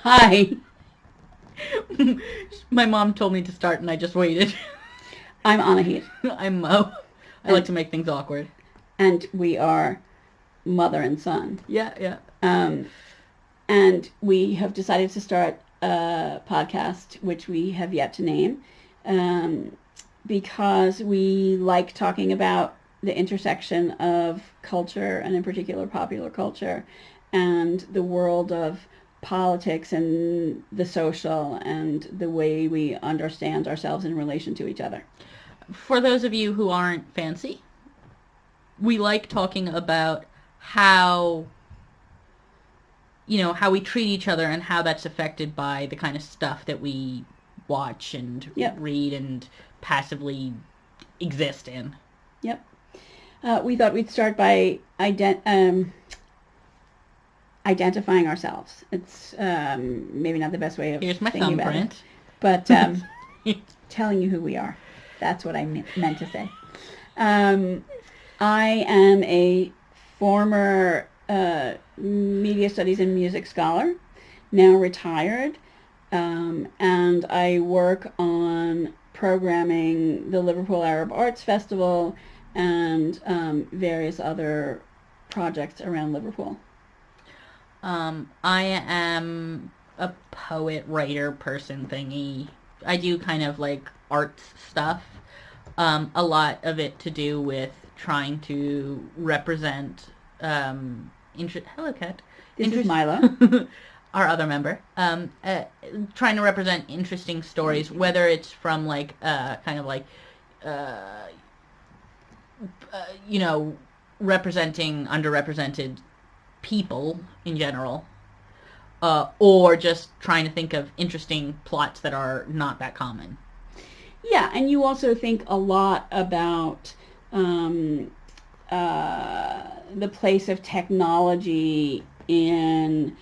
Hi. My mom told me to start and I just waited. I'm Anahit. I'm Mo. I like to make things awkward. And we are mother and son. Yeah. And we have decided to start a podcast, which we have yet to name, because we like talking about the intersection of culture, and in particular popular culture, and the world of politics and the social and the way we understand ourselves in relation to each other. For those of you who aren't fancy, we like talking about how how we treat each other and how that's affected by the kind of stuff that we watch and read and passively exist in. Yep. We thought we'd start by identifying ourselves. It's maybe not the best way of Here's my thinking thumbprint. About it, but telling you who we are. That's what I meant to say. I am a former media studies and music scholar, now retired, and I work on programming the Liverpool Arab Arts Festival and various other projects around Liverpool. I am a poet, writer, person thingy. I do kind of like arts stuff. A lot of it to do with trying to represent hello cat. This is Milo. Our other member. Trying to represent interesting stories, whether it's from like kind of like representing underrepresented people in general, or just trying to think of interesting plots that are not that common. Yeah, and you also think a lot about the place of technology in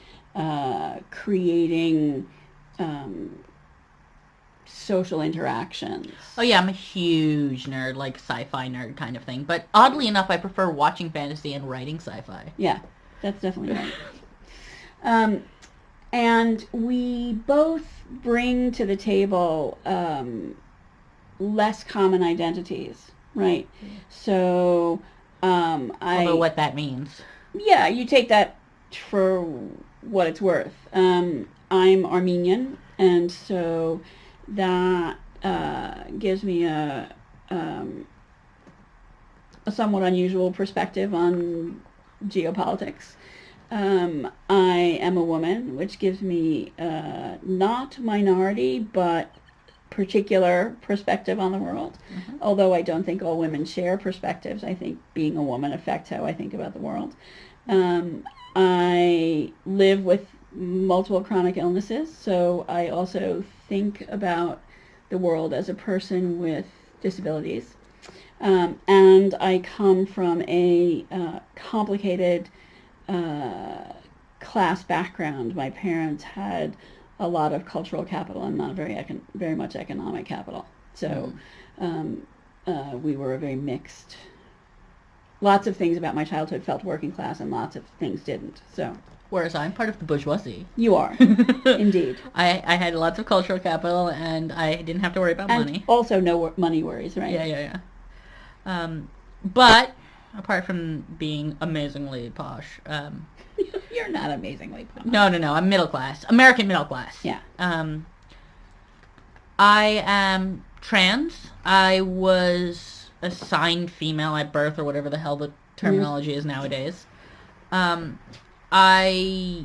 creating social interactions. Oh yeah, I'm a huge nerd, like sci-fi nerd kind of thing. But oddly enough, I prefer watching fantasy and writing sci-fi. Yeah, that's definitely right. And we both bring to the table less common identities, right? So, although what that means. Yeah, you take that for what it's worth. I'm Armenian, and so that gives me a somewhat unusual perspective on geopolitics. I am a woman, which gives me not minority, but particular perspective on the world. Mm-hmm. Although I don't think all women share perspectives. I think being a woman affects how I think about the world. I live with multiple chronic illnesses, so I also think about the world as a person with disabilities. And I come from a complicated class background. My parents had a lot of cultural capital and not very much economic capital. So we were a very mixed. Lots of things about my childhood felt working class, and lots of things didn't. So. Whereas I'm part of the bourgeoisie. You are, indeed. I had lots of cultural capital, and I didn't have to worry about money. Also, no money worries, right? Yeah. But apart from being amazingly posh, you're not amazingly posh. No. I'm middle class, American middle class. Yeah. I am trans. I was assigned female at birth, or whatever the hell the terminology is nowadays. I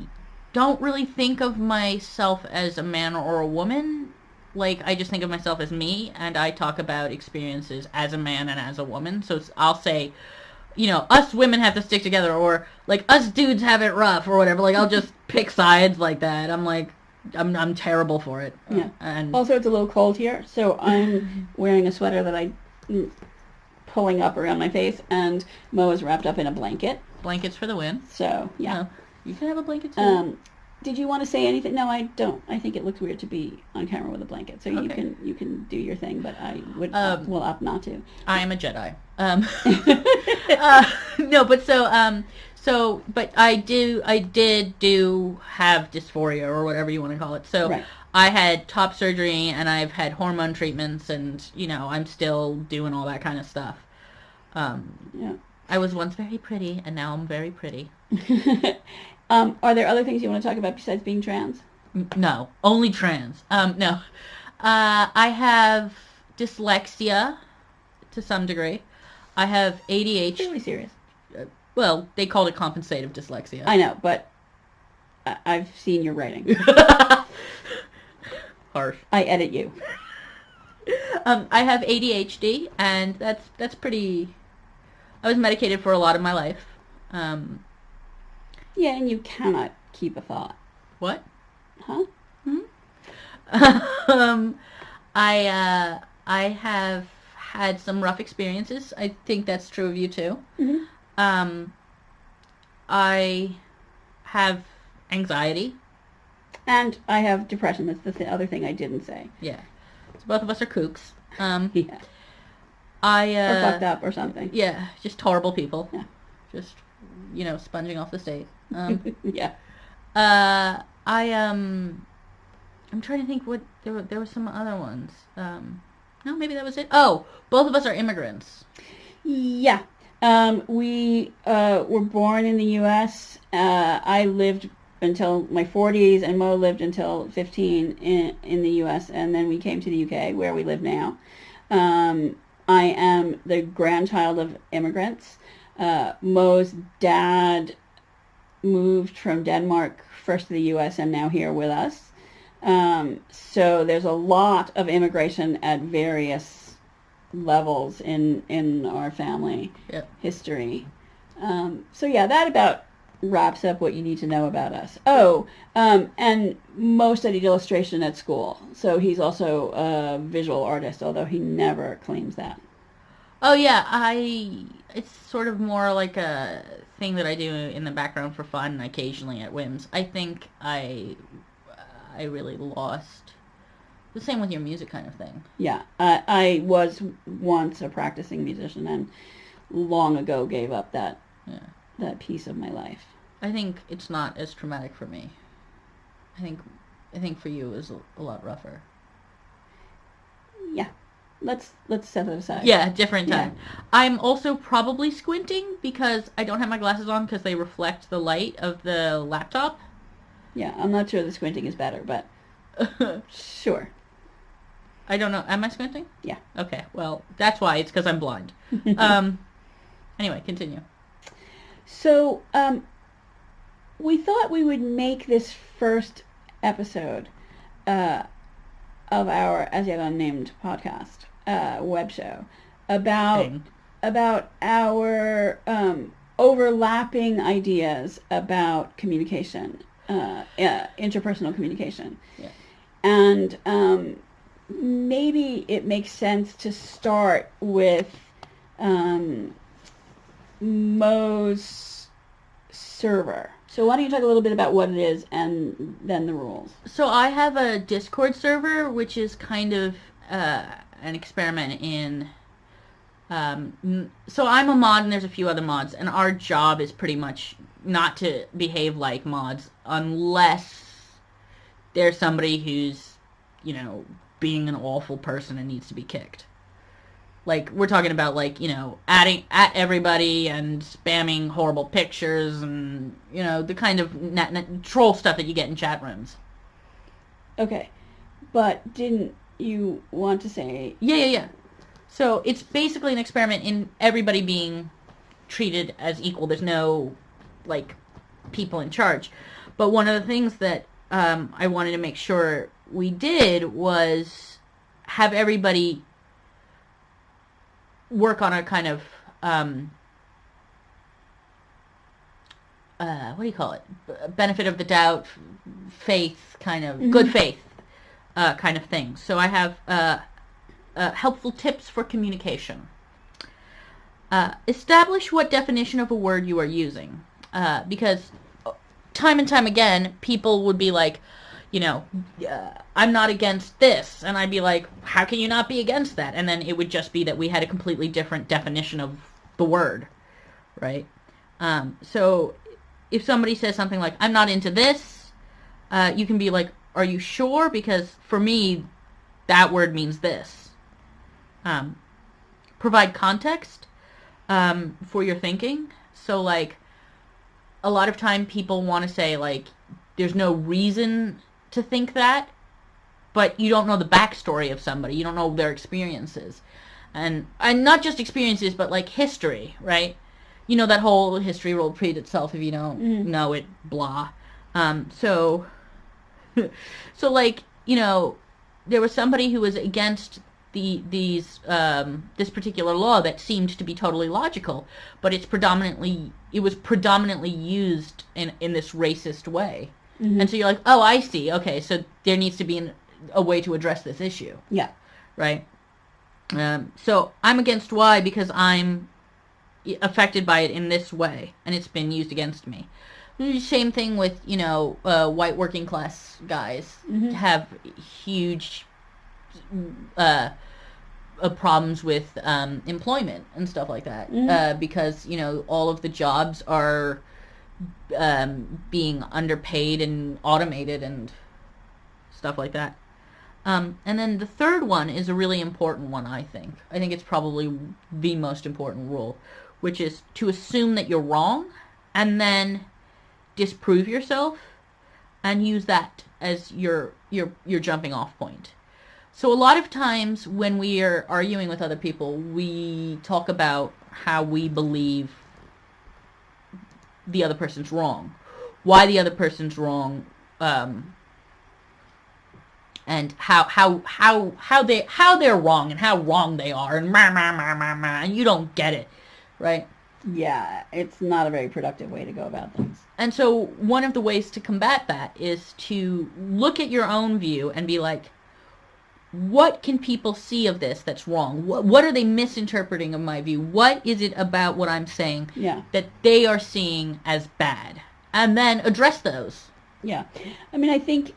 don't really think of myself as a man or a woman. Like, I just think of myself as me, and I talk about experiences as a man and as a woman. So I'll say, us women have to stick together, or, like, us dudes have it rough, or whatever. Like, I'll just pick sides like that. I'm like, I'm terrible for it. Yeah. And also, it's a little cold here, so I'm wearing a sweater that I'm pulling up around my face, and Mo is wrapped up in a blanket. Blankets for the win. So, yeah. You can have a blanket, too. Did you want to say anything? No, I don't. I think it looks weird to be on camera with a blanket. So Okay. you can do your thing, but I would will opt not to. I am a Jedi. No, but but I did have dysphoria or whatever you want to call it. So Right. I had top surgery and I've had hormone treatments and, I'm still doing all that kind of stuff. Yeah. I was once very pretty and now I'm very pretty. Are there other things you want to talk about besides being trans? No, only trans. No. I have dyslexia to some degree. I have ADHD. Really serious. Well, they called it compensative dyslexia. I know, but I've seen your writing. Harsh. I edit you. I have ADHD, and that's pretty. I was medicated for a lot of my life. Yeah, and you cannot keep a thought. What? Huh? I have had some rough experiences. I think that's true of you too. Mm-hmm. I have anxiety. And I have depression. That's the other thing I didn't say. Yeah. So both of us are kooks. Yeah. Or fucked up or something. Yeah, just horrible people. Yeah. Just, sponging off the state. Yeah. I'm trying to think what there were some other ones. No, maybe that was it. Oh, both of us are immigrants. Yeah. We were born in the U.S. I lived until my 40s, and Mo lived until 15 in the U.S., and then we came to the U.K., where we live now. I am the grandchild of immigrants. Mo's dad moved from Denmark first to the U.S. and now here with us. So there's a lot of immigration at various levels in our family history. So yeah, that about wraps up what you need to know about us. Oh, and Mo studied illustration at school, so he's also a visual artist, although he never claims that. Oh yeah, it's sort of more like a thing that I do in the background for fun, occasionally at whims. I think I really lost. The same with your music kind of thing. Yeah, I was once a practicing musician and long ago gave up that piece of my life. I think it's not as traumatic for me. I think for you it was a lot rougher. Yeah. Let's set that aside. Yeah, different time. Yeah. I'm also probably squinting because I don't have my glasses on because they reflect the light of the laptop. Yeah, I'm not sure the squinting is better, but sure. I don't know. Am I squinting? Yeah. Okay. Well, that's why. It's because I'm blind. Anyway, continue. So, we thought we would make this first episode of our as yet unnamed podcast web show about our overlapping ideas about communication, interpersonal communication. Yeah. And maybe it makes sense to start with Mo's server. So why don't you talk a little bit about what it is and then the rules? So I have a Discord server, which is kind of an experiment in... so I'm a mod and there's a few other mods, and our job is pretty much not to behave like mods unless there's somebody who's, being an awful person and needs to be kicked. Like, we're talking about, adding at everybody and spamming horrible pictures and, the kind of troll stuff that you get in chat rooms. Okay. But didn't you want to say... Yeah. So it's basically an experiment in everybody being treated as equal. There's no, people in charge. But one of the things that I wanted to make sure we did was have everybody work on a kind of, what do you call it? Benefit of the doubt, faith, kind of, good faith kind of thing. So I have helpful tips for communication. Establish what definition of a word you are using. Because time and time again, people would be like, you know, I'm not against this. And I'd be like, how can you not be against that? And then it would just be that we had a completely different definition of the word, right? So if somebody says something like, I'm not into this, you can be like, are you sure? Because for me, that word means this. Provide context for your thinking. So, like, a lot of time people want to say, like, there's no reason to think that, but you don't know the backstory of somebody. You don't know their experiences. And not just experiences, but, like, history, right? You know, that whole history will repeat itself if you don't know it, blah. So, like, you know, there was somebody who was against this particular law that seemed to be totally logical, but it was predominantly used in this racist way. Mm-hmm. And so you're like, oh, I see. Okay, so there needs to be a way to address this issue. Yeah. Right? So I'm against Y because I'm affected by it in this way, and it's been used against me. Same thing with, you know, white working class guys have huge problems with employment and stuff like that, because, you know, all of the jobs are being underpaid and automated and stuff like that. And then the third one is a really important one, I think. I think it's probably the most important rule, which is to assume that you're wrong and then disprove yourself and use that as your jumping off point. So a lot of times when we are arguing with other people, we talk about how we believe the other person's wrong, why the other person's wrong, and how they're wrong and how wrong they are, and you don't get it, right? Yeah, it's not a very productive way to go about things. And so one of the ways to combat that is to look at your own view and be like, what can people see of this that's wrong? What are they misinterpreting of my view? What is it about what I'm saying that they are seeing as bad? And then address those. Yeah. I mean, I think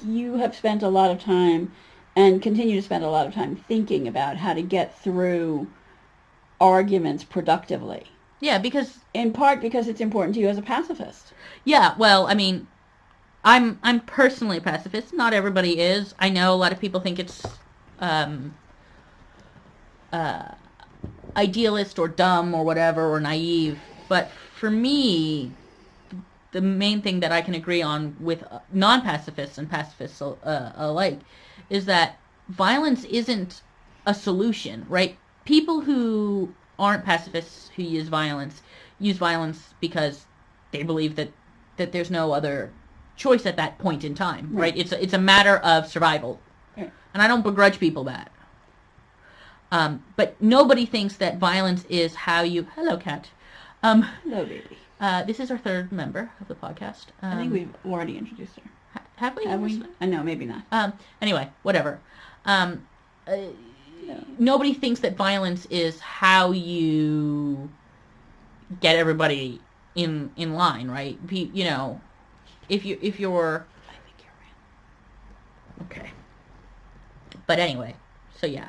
you have spent a lot of time and continue to spend a lot of time thinking about how to get through arguments productively. Yeah, because... in part because it's important to you as a pacifist. Yeah, well, I mean, I'm personally a pacifist. Not everybody is. I know a lot of people think it's idealist or dumb or whatever or naive. But for me, the main thing that I can agree on with non-pacifists and pacifists alike is that violence isn't a solution, right? People who aren't pacifists who use violence because they believe that there's no other choice at that point in time, right? It's a matter of survival. Right. And I don't begrudge people that. But nobody thinks that violence is how you... Hello, cat. Hello, baby. This is our third member of the podcast. I think we've already introduced her. Have we? I know, maybe not. Anyway, whatever. Nobody thinks that violence is how you get everybody in line, right? You know, if you're... I think you're right. Okay. But anyway, so yeah.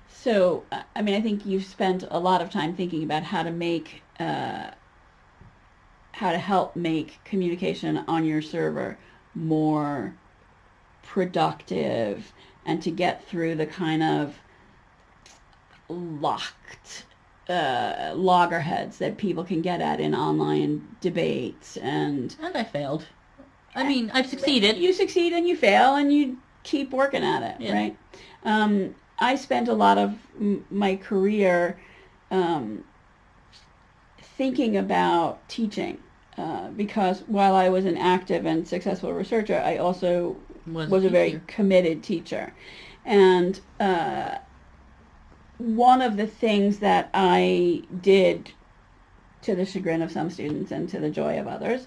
So, I mean, I think you've spent a lot of time thinking about how to make... how to help make communication on your server more productive and to get through the kind of locked loggerheads that people can get at in online debates. And I failed. I mean, I've succeeded. You succeed and you fail and you keep working at it, right? I spent a lot of my career thinking about teaching. Because while I was an active and successful researcher, I also was a very committed teacher. And one of the things that I did, to the chagrin of some students and to the joy of others,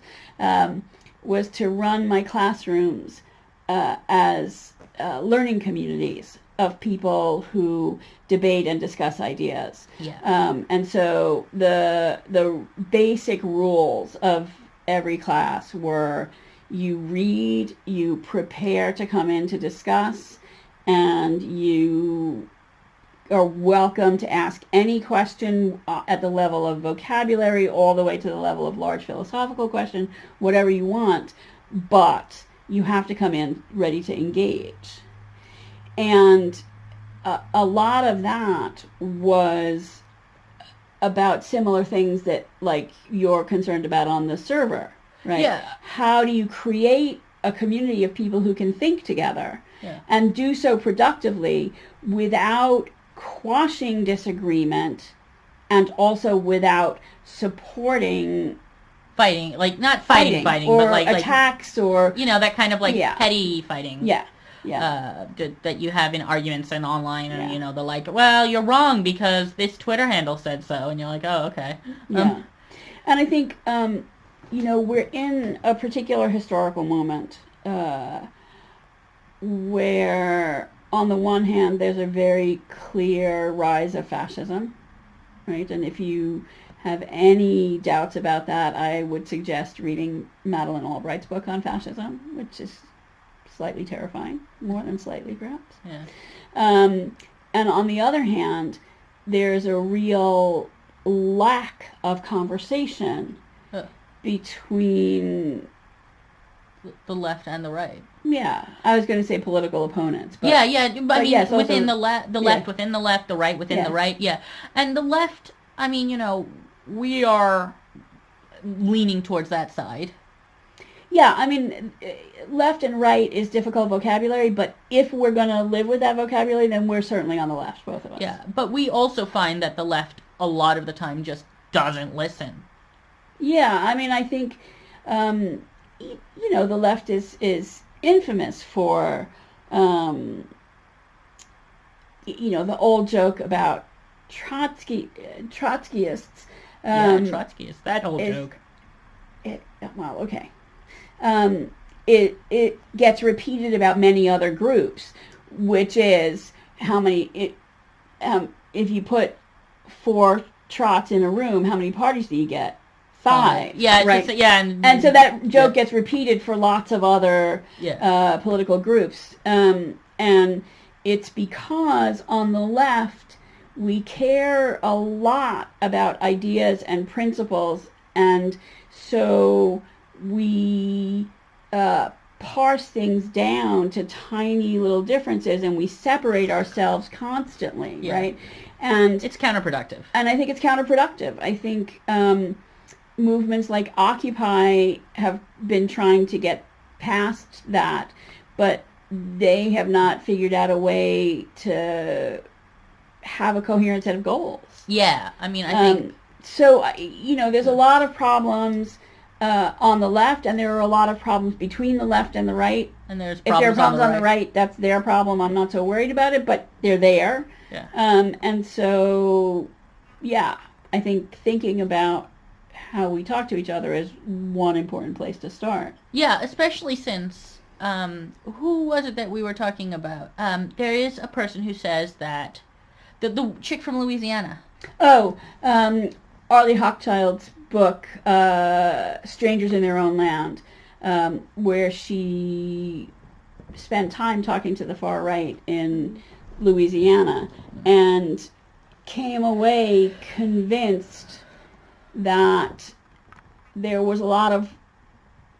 was to run my classrooms as learning communities of people who debate and discuss ideas. Yeah. And so the basic rules of every class where you read, you prepare to come in to discuss, and you are welcome to ask any question at the level of vocabulary all the way to the level of large philosophical question, whatever you want, but you have to come in ready to engage. And a lot of that was about similar things that, like, you're concerned about on the server, right? Yeah. How do you create a community of people who can think together and do so productively without quashing disagreement and also without supporting fighting, like not fighting, or but like attacks or that kind of like petty fighting. Yeah. That you have in arguments and online, and the like. Well, you're wrong because this Twitter handle said so, and you're like, oh, okay. And I think we're in a particular historical moment where, on the one hand, there's a very clear rise of fascism, right? And if you have any doubts about that, I would suggest reading Madeleine Albright's book on fascism, which is slightly terrifying, more than slightly, perhaps. Yeah. And on the other hand, there's a real lack of conversation between the left and the right. Yeah, I was going to say political opponents. But, but I mean, yes, within also, the left within the left, the right within the right, and the left. I mean, we are leaning towards that side. Yeah, I mean, left and right is difficult vocabulary, but if we're going to live with that vocabulary, then we're certainly on the left, both of us. Yeah, but we also find that the left, a lot of the time, just doesn't listen. Yeah, I mean, I think, the left is infamous for, the old joke about Trotskyists. Trotskyists, that whole joke. Well, okay. It gets repeated about many other groups, which is how many, if you put 4 trots in a room, how many parties do you get? 5. Yeah, right. And so that joke gets repeated for lots of other political groups. And it's because on the left, we care a lot about ideas and principles, and so we parse things down to tiny little differences, and we separate ourselves constantly, right? And it's counterproductive. And I think it's counterproductive. I think movements like Occupy have been trying to get past that, but they have not figured out a way to have a coherent set of goals. Yeah, I mean, I think... So, there's a lot of problems on the left, and there are a lot of problems between the left and the right. And there's if there are problems on the right, that's their problem. I'm not so worried about it, but they're there. Yeah. And so, I think thinking about how we talk to each other is one important place to start. Yeah, especially since, who was it that we were talking about? There is a person who says that, the chick from Louisiana. Oh, Arlie Hochschild's book, Strangers in Their Own Land, where she spent time talking to the far right in Louisiana and came away convinced that there was a lot of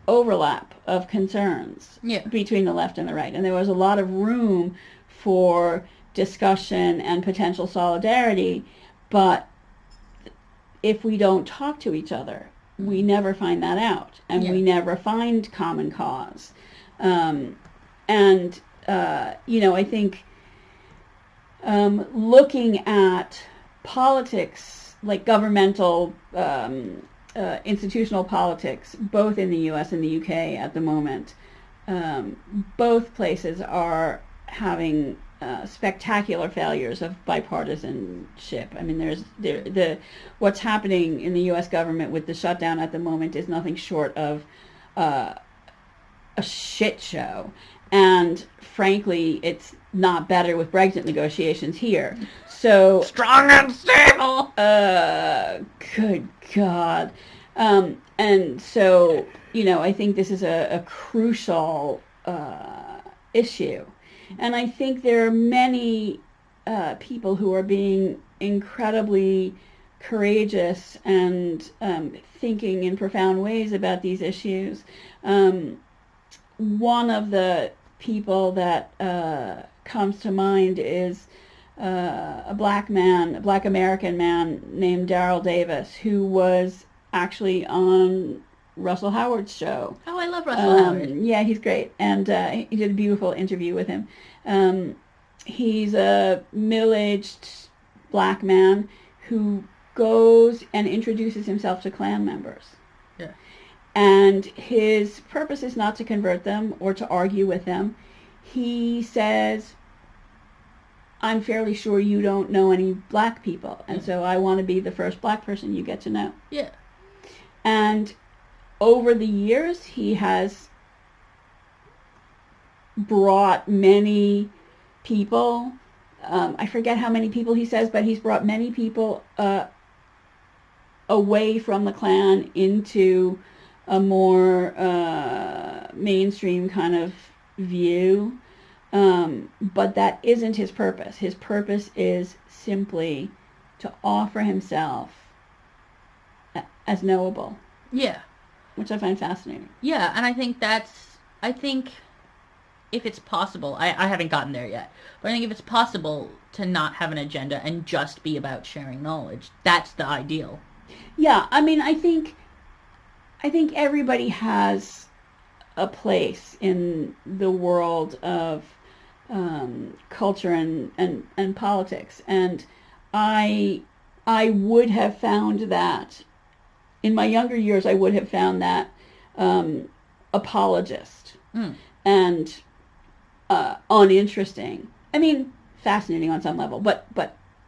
overlap of concerns between the left and the right, and there was a lot of room for discussion and potential solidarity, but if we don't talk to each other, we never find that out, and we never find common cause. I think looking at politics, like governmental, institutional politics, both in the U.S. and the U.K. at the moment, both places are having spectacular failures of bipartisanship. I mean, what's happening in the U.S. government with the shutdown at the moment is nothing short of a shit show. And frankly, it's not better with Brexit negotiations here. So strong and stable. Good God. And so, I think this is a crucial issue. And I think there are many people who are being incredibly courageous and thinking in profound ways about these issues. One of the people that comes to mind is a black American man named Daryl Davis, who was actually on Russell Howard's show. Oh, I love Russell Howard. Yeah, he's great. And he did a beautiful interview with him. He's a middle-aged black man who goes and introduces himself to Klan members. Yeah. And his purpose is not to convert them or to argue with them. He says, I'm fairly sure you don't know any black people, and so I want to be the first black person you get to know. Yeah. And over the years, he has brought many people, I forget how many people he says, but he's brought many people away from the Klan into a more mainstream kind of view. But that isn't his purpose. His purpose is simply to offer himself as knowable. Yeah. Which I find fascinating. Yeah, and I think if it's possible, I haven't gotten there yet, but I think if it's possible to not have an agenda and just be about sharing knowledge, that's the ideal. Yeah, I mean, I think everybody has a place in the world of culture and politics, and I would have found that in my younger years. I would have found that apologist and uninteresting. I mean, fascinating on some level, but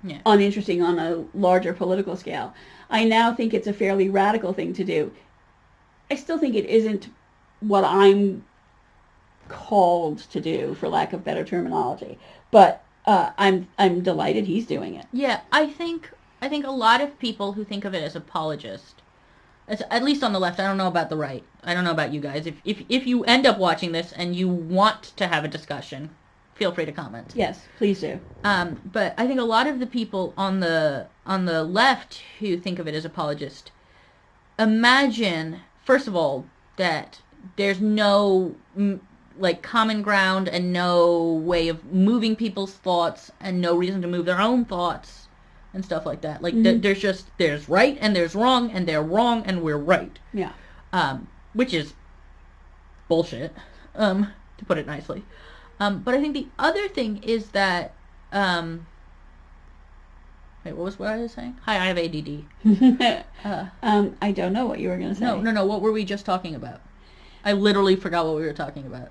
yeah. Uninteresting on a larger political scale. I now think it's a fairly radical thing to do. I still think it isn't what I'm called to do, for lack of better terminology. But I'm delighted he's doing it. Yeah, I think a lot of people who think of it as apologist, at least on the left, I don't know about the right. I don't know about you guys. If you end up watching this and you want to have a discussion, feel free to comment. Yes, please do. But I think a lot of the people on the left who think of it as apologist imagine, first of all, that there's no common ground and no way of moving people's thoughts and no reason to move their own thoughts and stuff like that. There's right and there's wrong and they're wrong and we're right. Yeah. Which is bullshit, to put it nicely. But I think the other thing is that, wait, what I was saying? Hi, I have ADD. I don't know what you were going to say. No, what were we just talking about? I literally forgot what we were talking about.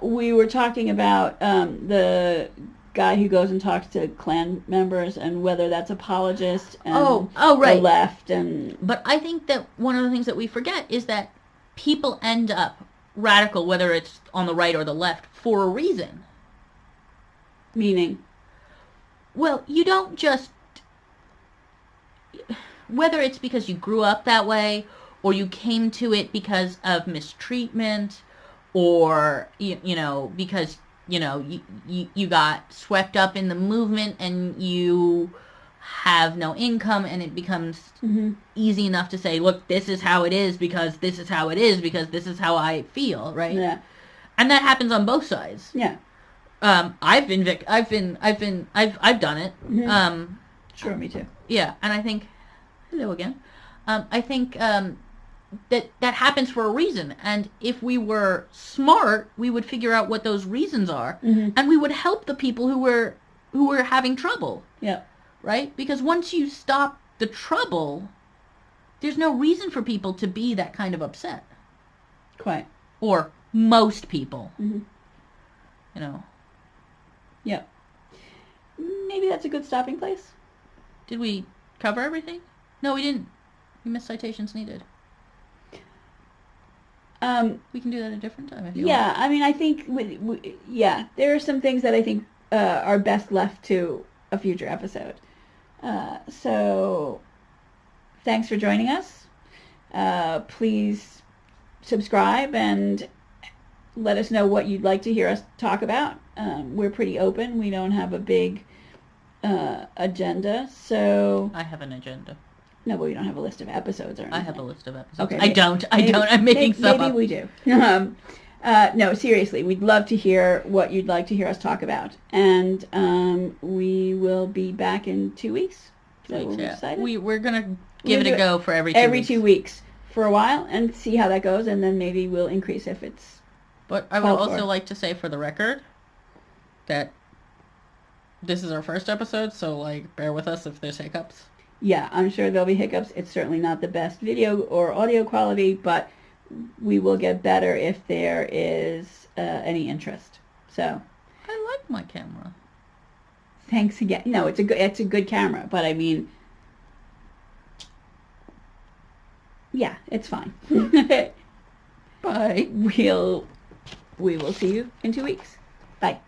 We were talking about the guy who goes and talks to Klan members and whether that's apologist and right. the left. But I think that one of the things that we forget is that people end up radical, whether it's on the right or the left, for a reason. Meaning? Well, you don't just... Whether it's because you grew up that way, or you came to it because of mistreatment, or, because, you got swept up in the movement and you have no income and it becomes easy enough to say, look, this is how it is because this is how it is because this is how I feel, right? Yeah. And that happens on both sides. Yeah. I've done it. Mm-hmm. Sure, me too. Yeah, and I think, hello again. I think that happens for a reason, and if we were smart, we would figure out what those reasons are, and we would help the people who were having trouble. Yeah. Right? Because once you stop the trouble, there's no reason for people to be that kind of upset. Quite. Or most people. Mm-hmm. Yeah. Maybe that's a good stopping place. Did we cover everything? No, we didn't. We missed citations needed. We can do that at a different time if you want. Yeah, I mean, I think, there are some things that I think are best left to a future episode. So, thanks for joining us. Please subscribe and let us know what you'd like to hear us talk about. We're pretty open. We don't have a big agenda, so... I have an agenda. No, but we don't have a list of episodes or anything. I have a list of episodes. Okay, I don't. I'm making some maybe up. we do. No, seriously, we'd love to hear what you'd like to hear us talk about. And we will be back in 2 weeks. So we're going to give it a go for every 2 weeks. Every 2 weeks for a while and see how that goes. And then maybe we'll increase if it's... But I would also like to say for the record that this is our first episode, so, like, bear with us if there's hiccups. Yeah, I'm sure there'll be hiccups. It's certainly not the best video or audio quality, but we will get better if there is any interest. So, I like my camera. Thanks again. No, it's a good camera, but I mean, yeah, it's fine. Bye. We will see you in 2 weeks. Bye.